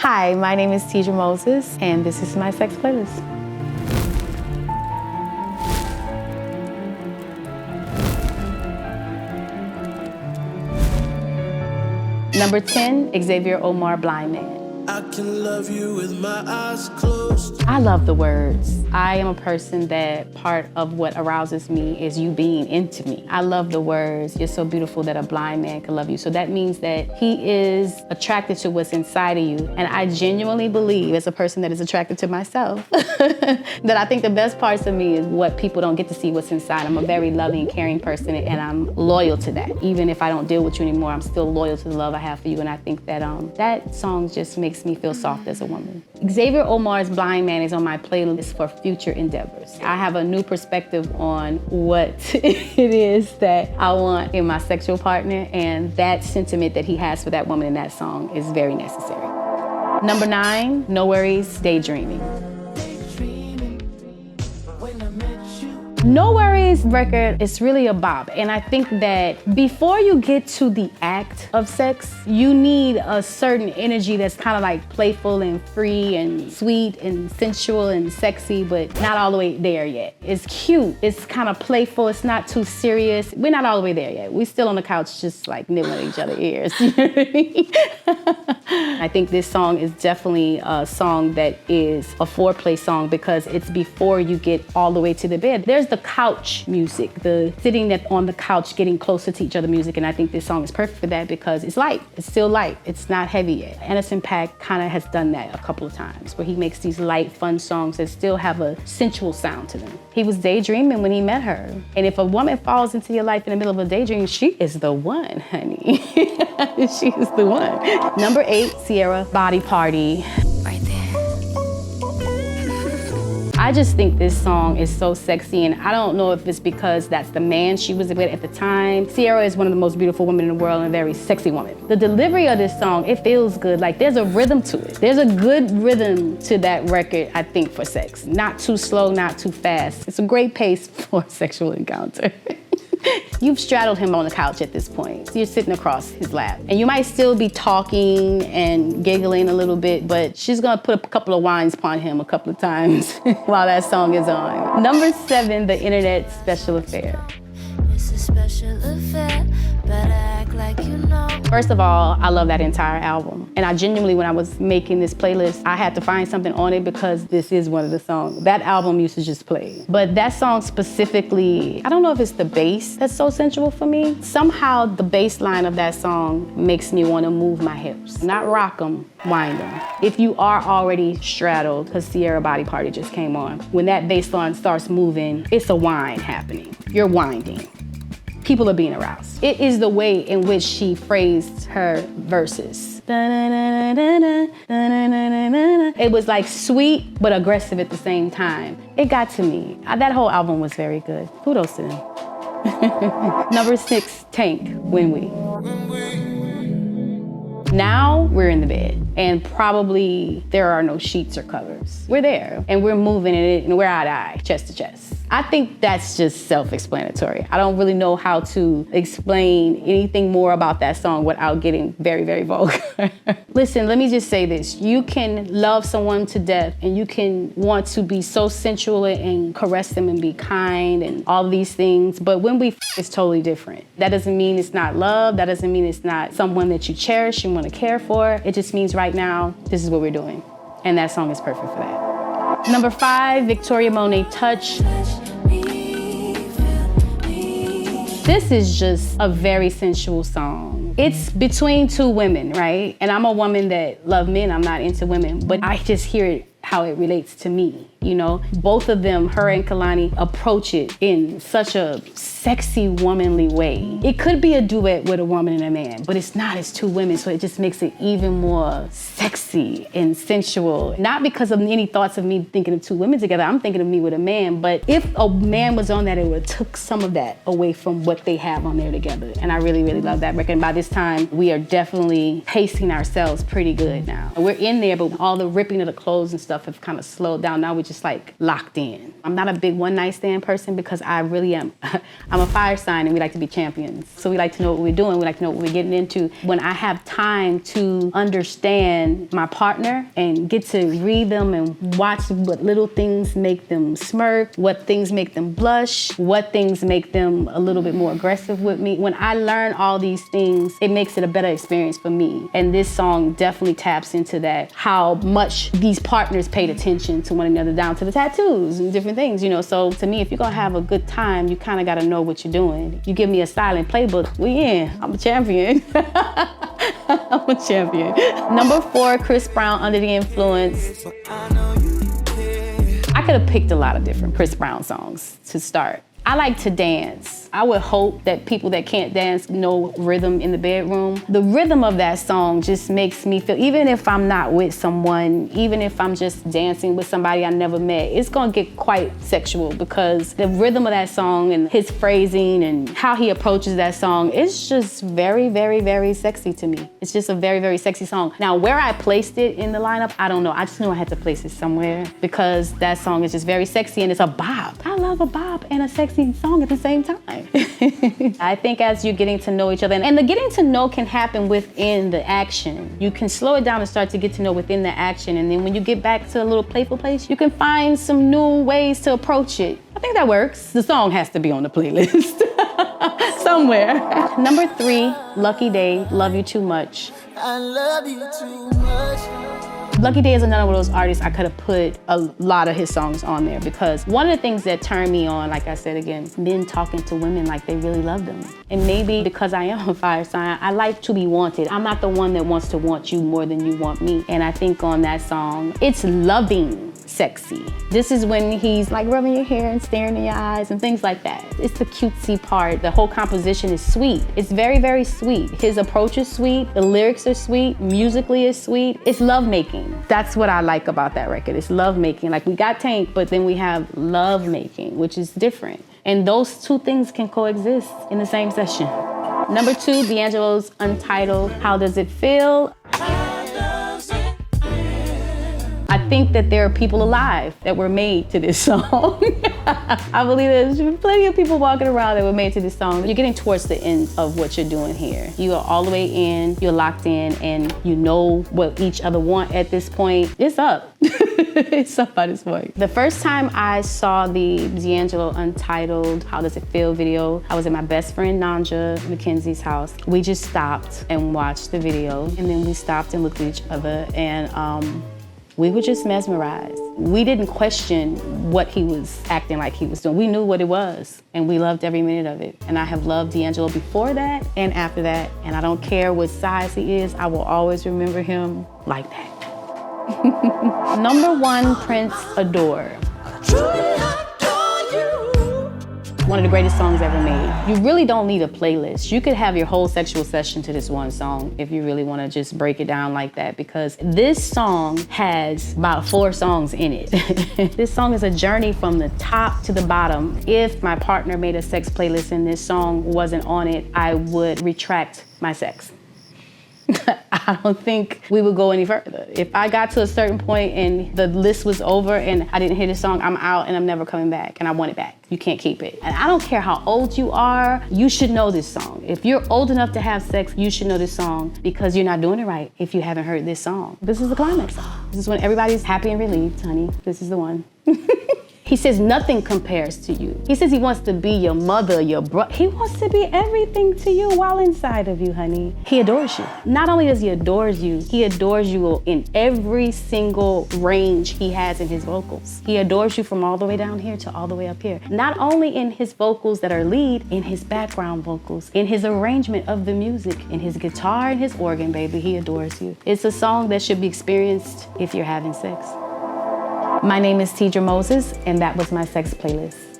Hi, my name is Teedra Moses, and this is my sex playlist. Number 10, Xavier, Omär, Blind Man. I can love you with my eyes closed. I love the words. I am a person that part of what arouses me is you being into me. I love the words. You're so beautiful that a blind man can love you. So that means that he is attracted to what's inside of you. And I genuinely believe, as a person that is attracted to myself, that I think the best parts of me is what people don't get to see what's inside. I'm a very loving, caring person, and I'm loyal to that. Even if I don't deal with you anymore, I'm still loyal to the love I have for you. And I think that that song just makes me feel soft as a woman. Xavier Omár's Blind Man is on my playlist for future endeavors. I have a new perspective on what it is that I want in my sexual partner, and that sentiment that he has for that woman in that song is very necessary. Number 9, NxWorries, Daydreaming. NxWorries record is really a bop, and I think that before you get to the act of sex, you need a certain energy that's kind of like playful and free and sweet and sensual and sexy, but not all the way there yet. It's cute, it's kind of playful, it's not too serious. We're not all the way there yet. We're still on the couch just like nibbling at each other's ears. You know what I mean? I think this song is definitely a song that is a foreplay song because it's before you get all the way to the bed. There's the couch music, the sitting on the couch getting closer to each other music, and I think this song is perfect for that because it's light. It's still light. It's not heavy yet. Anderson .Paak kind of has done that a couple of times where he makes these light, fun songs that still have a sensual sound to them. He was daydreaming when he met her. And if a woman falls into your life in the middle of a daydream, she is the one, honey. She is the one. Number 8, Ciara, Body Party. Right there. I just think this song is so sexy, and I don't know if it's because that's the man she was with at the time. Ciara is one of the most beautiful women in the world and a very sexy woman. The delivery of this song, it feels good. Like there's a rhythm to it. There's a good rhythm to that record, I think, for sex. Not too slow, not too fast. It's a great pace for a sexual encounter. You've straddled him on the couch at this point. You're sitting across his lap. And you might still be talking and giggling a little bit, but she's gonna put a couple of wines upon him a couple of times while that song is on. Number 7, The Internet Special Affair. It's a special affair, better act like you know. First of all, I love that entire album. And I genuinely, when I was making this playlist, I had to find something on it because this is one of the songs. That album used to just play. But that song specifically, I don't know if it's the bass that's so sensual for me. Somehow the bass line of that song makes me want to move my hips. Not rock them, wind them. If you are already straddled, because Ciara Body Party just came on, when that bass line starts moving, it's a wind happening. You're winding. People are being aroused. It is the way in which she phrased her verses. It was like sweet, but aggressive at the same time. It got to me. That whole album was very good. Kudos to them. Number 6, Tank, When We. Now we're in the bed, and probably there are no sheets or covers. We're there, and we're moving in it, and we're eye to eye, chest to chest. I think that's just self-explanatory. I don't really know how to explain anything more about that song without getting very, very vulgar. Listen, let me just say this. You can love someone to death, and you can want to be so sensual and caress them and be kind and all these things, but when we it's totally different. That doesn't mean it's not love. That doesn't mean it's not someone that you cherish and want to care for. It just means right now, this is what we're doing. And that song is perfect for that. Number 5, Victoria Monét, Touch. This is just a very sensual song. It's between two women, right? And I'm a woman that love men, I'm not into women, but I just hear it how it relates to me, you know? Both of them, her and Kehlani, approach it in such a sexy, womanly way. It could be a duet with a woman and a man, but it's not, it's two women, so it just makes it even more sexy and sensual. Not because of any thoughts of me thinking of two women together, I'm thinking of me with a man, but if a man was on that, it would have took some of that away from what they have on there together. And I really, really love that record. And by this time, we are definitely pacing ourselves pretty good now. We're in there, but all the ripping of the clothes and stuff stuff have kind of slowed down. Now we're just like locked in. I'm not a big one night stand person because I really am. I'm a fire sign and we like to be champions. So we like to know what we're doing. We like to know what we're getting into. When I have time to understand my partner and get to read them and watch what little things make them smirk, what things make them blush, what things make them a little bit more aggressive with me. When I learn all these things, it makes it a better experience for me. And this song definitely taps into that, how much these partners paid attention to one another, down to the tattoos and different things, you know. So to me, if you're gonna have a good time, you kind of gotta know what you're doing. You give me a styling playbook, we in. I'm a champion. I'm a champion. Number 4, Chris Brown, Under the Influence. I could have picked a lot of different Chris Brown songs to start. I like to dance. I would hope that people that can't dance know rhythm in the bedroom. The rhythm of that song just makes me feel, even if I'm not with someone, even if I'm just dancing with somebody I never met, it's gonna get quite sexual because the rhythm of that song and his phrasing and how he approaches that song, it's just very, very, very sexy to me. It's just a very, very sexy song. Now, where I placed it in the lineup, I don't know. I just knew I had to place it somewhere because that song is just very sexy and it's a bop. I love a bop and a sexy song at the same time. I think as you're getting to know each other, and the getting to know can happen within the action. You can slow it down and start to get to know within the action, and then when you get back to a little playful place, you can find some new ways to approach it. I think that works. The song has to be on the playlist somewhere. Number 3, Lucky Daye, Love You Too Much. I love you too much. Lucky Daye is another one of those artists I could have put a lot of his songs on there because one of the things that turned me on, like I said again, men talking to women like they really love them. And maybe because I am a fire sign, I like to be wanted. I'm not the one that wants to want you more than you want me. And I think on that song, it's loving sexy. This is when he's like rubbing your hair and staring in your eyes and things like that. It's the cutesy part. The whole composition is sweet. It's very, very sweet. His approach is sweet. The lyrics are sweet. Musically is sweet. It's lovemaking. That's what I like about that record. It's lovemaking. Like we got Tank, but then we have lovemaking, which is different. And those two things can coexist in the same session. Number 2, D'Angelo's Untitled, How Does It Feel? I think that there are people alive that were made to this song. I believe there's plenty of people walking around that were made to this song. You're getting towards the end of what you're doing here. You are all the way in, you're locked in, and you know what each other want at this point. It's up. It's up by this point. The first time I saw the D'Angelo Untitled, How Does It Feel video, I was at my best friend Nanja McKenzie's house. We just stopped and watched the video, and then we stopped and looked at each other, and we were just mesmerized. We didn't question what he was acting like he was doing. We knew what it was, and we loved every minute of it. And I have loved D'Angelo before that and after that, and I don't care what size he is, I will always remember him like that. Number 1, Prince, Adore. One of the greatest songs ever made. You really don't need a playlist. You could have your whole sexual session to this one song if you really want to just break it down like that, because this song has about 4 songs in it. This song is a journey from the top to the bottom. If my partner made a sex playlist and this song wasn't on it, I would retract my sex. I don't think we would go any further. If I got to a certain point and the list was over and I didn't hear the song, I'm out and I'm never coming back, and I want it back. You can't keep it. And I don't care how old you are, you should know this song. If you're old enough to have sex, you should know this song, because you're not doing it right if you haven't heard this song. This is the climax. This is when everybody's happy and relieved, honey. This is the one. He says nothing compares to you. He says he wants to be your mother, your brother. He wants to be everything to you while inside of you, honey. He adores you. Not only does he adore you in every single range he has in his vocals. He adores you from all the way down here to all the way up here. Not only in his vocals that are lead, in his background vocals, in his arrangement of the music, in his guitar and his organ, baby, he adores you. It's a song that should be experienced if you're having sex. My name is Teedra Moses, and that was my sex playlist.